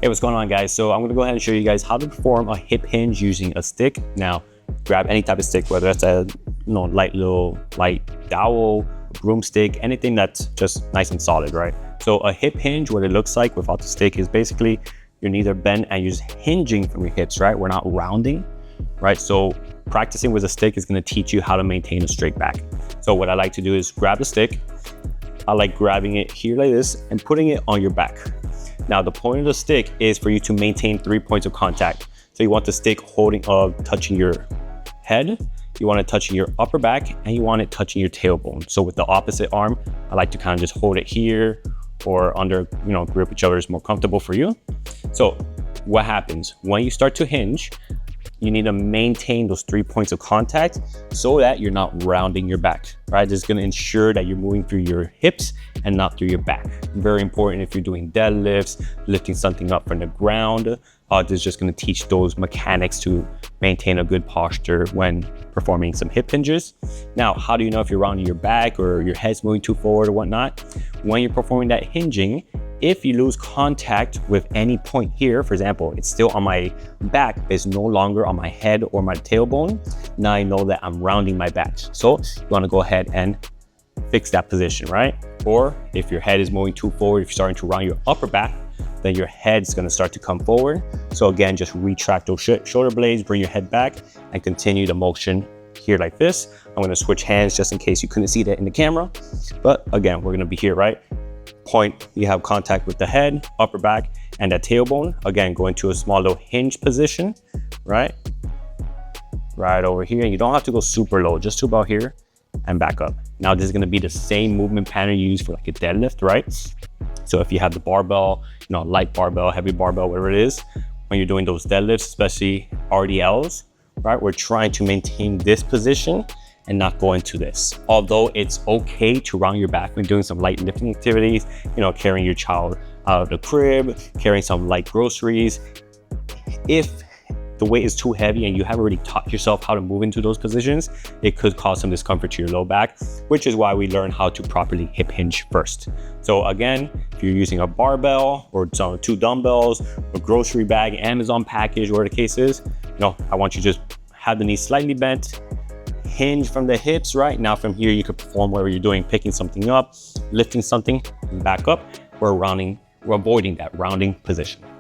Hey, what's going on, guys? So I'm gonna go ahead and show you guys how to perform a hip hinge using a stick. Now, grab any type of stick, whether that's a light dowel, broomstick, anything that's just nice and solid, right? So a hip hinge, what it looks like without the stick is basically you're neither bend and you're just hinging from your hips, right? We're not rounding, right? So practicing with a stick is gonna teach you how to maintain a straight back. So what I like to do is grab the stick. I like grabbing it here like this and putting it on your back. Now, the point of the stick is for you to maintain 3 points of contact. So you want the stick touching your head, you want it touching your upper back, and you want it touching your tailbone. So with the opposite arm, I like to kind of just hold it here or under, grip whichever is more comfortable for you. So what happens when you start to hinge, you need to maintain those 3 points of contact so that you're not rounding your back, right? This is going to ensure that you're moving through your hips and not through your back. Very important if you're doing deadlifts, lifting something up from the ground. This is just going to teach those mechanics to maintain a good posture when performing some hip hinges. Now, how do you know if you're rounding your back or your head's moving too forward or whatnot? When you're performing that hinging, if you lose contact with any point here, for example, it's still on my back, but it's no longer on my head or my tailbone, now I know that I'm rounding my back. So you want to go ahead and fix that position, right? Or if your head is moving too forward, if you're starting to round your upper back, then your head's going to start to come forward. So again, just retract those shoulder blades, bring your head back, and continue the motion here like this. I'm going to switch hands just in case you couldn't see that in the camera. But again, we're going to be here, right? Point, you have contact with the head, upper back, and that tailbone. Again, go into a small little hinge position, right? Right over here. And you don't have to go super low, just to about here and back up. Now, this is going to be the same movement pattern you use for like a deadlift, right? So if you have the barbell, light barbell, heavy barbell, whatever it is, when you're doing those deadlifts, especially RDLs, right? We're trying to maintain this position and not go into this. Although it's okay to round your back when doing some light lifting activities, carrying your child out of the crib, carrying some light groceries. If the weight is too heavy and you haven't already taught yourself how to move into those positions, it could cause some discomfort to your low back, which is why we learn how to properly hip hinge first. So again, if you're using a barbell or two dumbbells, a grocery bag, Amazon package, whatever the case is, I want you to just have the knees slightly bent, hinge from the hips, right? Now from here, you could perform whatever you're doing, picking something up, lifting something, and back up, or rounding, or avoiding that rounding position.